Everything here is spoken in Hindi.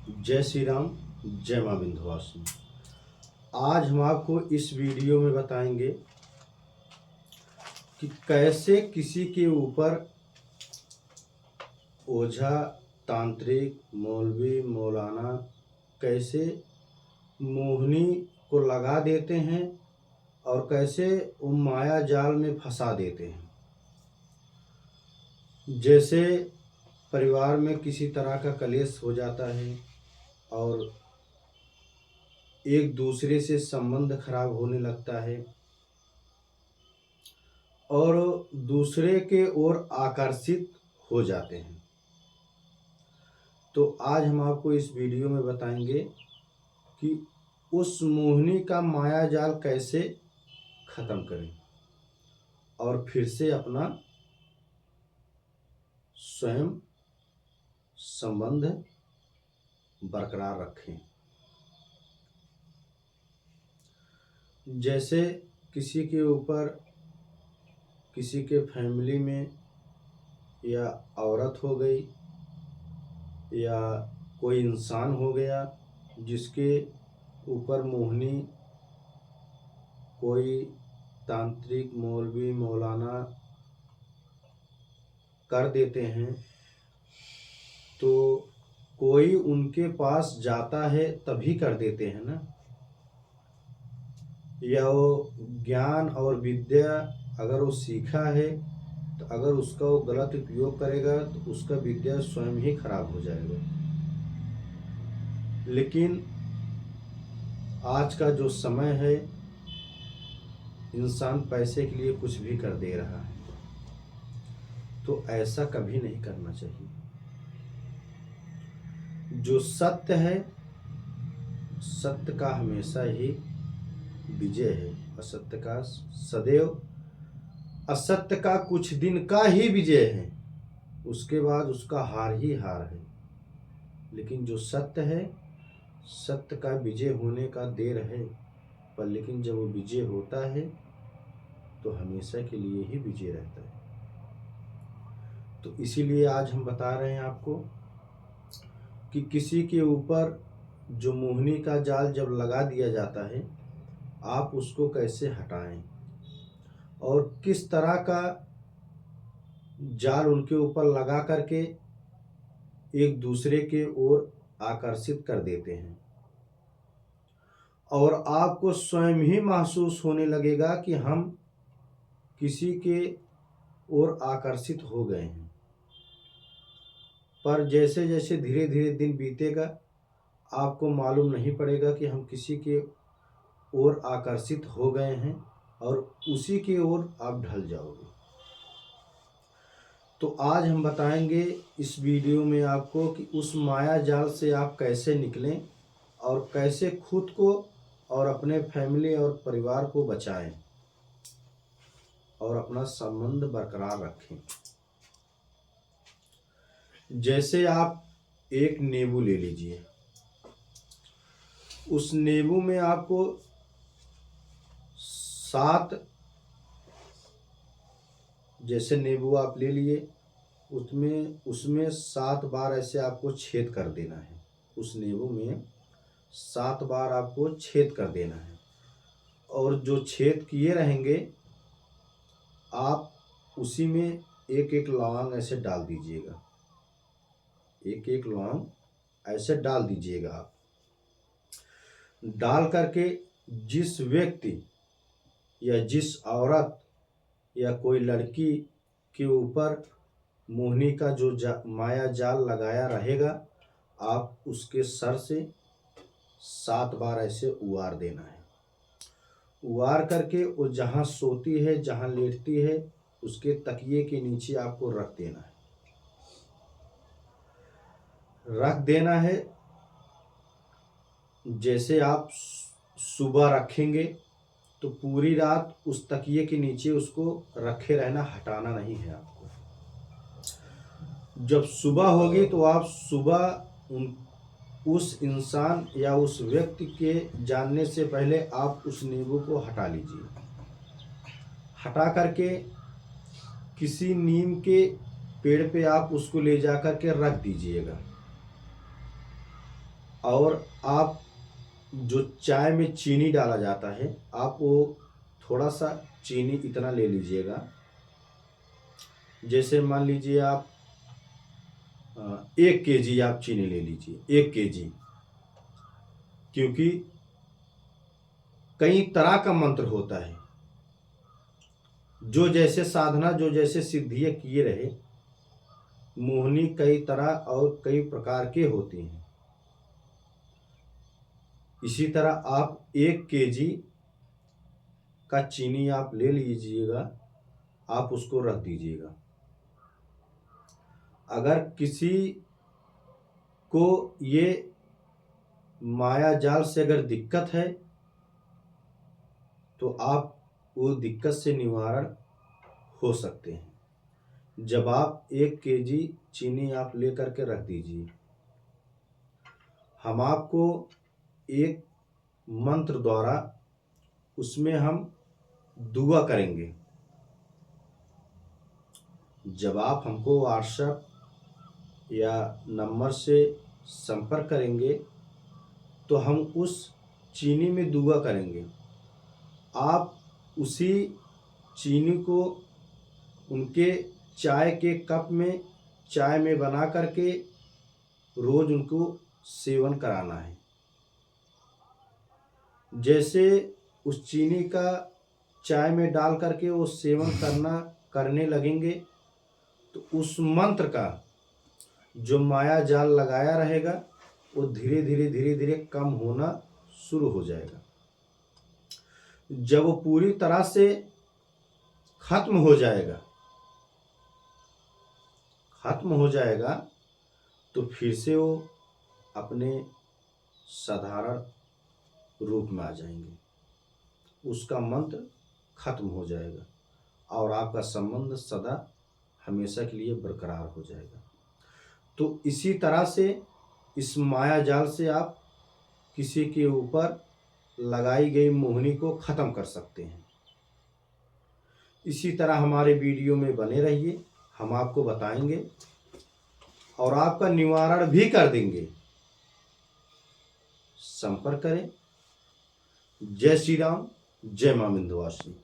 जय श्री राम। जय माँ विंध्यवासिनी। आज हम आपको इस वीडियो में बताएंगे कि कैसे किसी के ऊपर ओझा, तांत्रिक, मौलवी, मौलाना कैसे मोहनी को लगा देते हैं और कैसे वो माया जाल में फंसा देते हैं। जैसे परिवार में किसी तरह का कलेश हो जाता है और एक दूसरे से संबंध खराब होने लगता है और दूसरे के ओर आकर्षित हो जाते हैं। तो आज हम आपको इस वीडियो में बताएंगे कि उस मोहिनी का माया जाल कैसे खत्म करें और फिर से अपना स्वयं संबंध बरकरार रखें। जैसे किसी के ऊपर, किसी के फैमिली में या औरत हो गई या कोई इंसान हो गया जिसके ऊपर मोहिनी कोई तांत्रिक, मौलवी, मौलाना कर देते हैं, तो कोई उनके पास जाता है तभी कर देते हैं ना। या वो ज्ञान और विद्या अगर वो सीखा है तो अगर उसका वो गलत उपयोग करेगा तो उसका विद्या स्वयं ही खराब हो जाएगा। लेकिन आज का जो समय है, इंसान पैसे के लिए कुछ भी कर दे रहा है, तो ऐसा कभी नहीं करना चाहिए। जो सत्य है, सत्य का हमेशा ही विजय है। असत्य का सदैव, असत्य का कुछ दिन का ही विजय है, उसके बाद उसका हार ही हार है। लेकिन जो सत्य है, सत्य का विजय होने का देर है, पर लेकिन जब वो विजय होता है तो हमेशा के लिए ही विजय रहता है। तो इसीलिए आज हम बता रहे हैं आपको कि किसी के ऊपर जो मोहिनी का जाल जब लगा दिया जाता है, आप उसको कैसे हटाएं और किस तरह का जाल उनके ऊपर लगा करके एक दूसरे के ओर आकर्षित कर देते हैं। और आपको स्वयं ही महसूस होने लगेगा कि हम किसी के ओर आकर्षित हो गए हैं। पर जैसे जैसे धीरे धीरे दिन बीतेगा, आपको मालूम नहीं पड़ेगा कि हम किसी के ओर आकर्षित हो गए हैं और उसी की ओर आप ढल जाओगे। तो आज हम बताएंगे इस वीडियो में आपको कि उस माया जाल से आप कैसे निकलें और कैसे खुद को और अपने फैमिली और परिवार को बचाएं और अपना संबंध बरकरार रखें। जैसे आप एक नींबू ले लीजिए, उस नींबू में आपको 7, जैसे नींबू आप ले लिए, उसमें 7 बार ऐसे आपको छेद कर देना है। उस नींबू में 7 बार आपको छेद कर देना है और जो छेद किए रहेंगे आप उसी में एक एक लौंग ऐसे डाल दीजिएगा। एक एक लौंग ऐसे डाल दीजिएगा। आप डाल करके जिस व्यक्ति या जिस औरत या कोई लड़की के ऊपर मोहिनी का जो माया जाल लगाया रहेगा, आप उसके सर से 7 बार ऐसे उबार देना है। उबार करके वो जहाँ सोती है, जहाँ लेटती है, उसके तकिए के नीचे आपको रख देना है। रख देना है। जैसे आप सुबह रखेंगे तो पूरी रात उस तकिए के नीचे उसको रखे रहना, हटाना नहीं है आपको। जब सुबह होगी तो आप सुबह उस इंसान या उस व्यक्ति के जानने से पहले आप उस नींबू को हटा लीजिए। हटा करके किसी नीम के पेड़ पे आप उसको ले जा कर के रख दीजिएगा। और आप जो चाय में चीनी डाला जाता है, आप वो थोड़ा सा चीनी इतना ले लीजिएगा। जैसे मान लीजिए आप 1 kg आप चीनी ले लीजिए, 1 kg, क्योंकि कई तरह का मंत्र होता है। जो जैसे साधना, जो जैसे सिद्धियां किए रहे, मोहनी कई तरह और कई प्रकार के होती हैं। इसी तरह आप 1 kg का चीनी आप ले लीजिएगा, आप उसको रख दीजिएगा। अगर किसी को ये माया जाल से अगर दिक्कत है, तो आप वो दिक्कत से निवारण हो सकते हैं। जब आप 1 kg चीनी आप लेकर के रख दीजिए, हम आपको एक मंत्र द्वारा उसमें हम दुआ करेंगे। जब आप हमको व्हाट्सएप या नंबर से संपर्क करेंगे, तो हम उस चीनी में दुआ करेंगे। आप उसी चीनी को उनके चाय के कप में, चाय में बना करके रोज उनको सेवन कराना है। जैसे उस चीनी का चाय में डाल करके वो सेवन करने लगेंगे, तो उस मंत्र का जो माया जाल लगाया रहेगा, वो धीरे धीरे कम होना शुरू हो जाएगा। जब वो पूरी तरह से खत्म हो जाएगा, तो फिर से वो अपने साधारण रूप में आ जाएंगे। उसका मंत्र खत्म हो जाएगा और आपका संबंध सदा हमेशा के लिए बरकरार हो जाएगा। तो इसी तरह से इस माया जाल से आप किसी के ऊपर लगाई गई मोहनी को खत्म कर सकते हैं। इसी तरह हमारे वीडियो में बने रहिए, हम आपको बताएंगे और आपका निवारण भी कर देंगे। संपर्क करें। जय श्री राम, जय मां विंध्यवासिनी।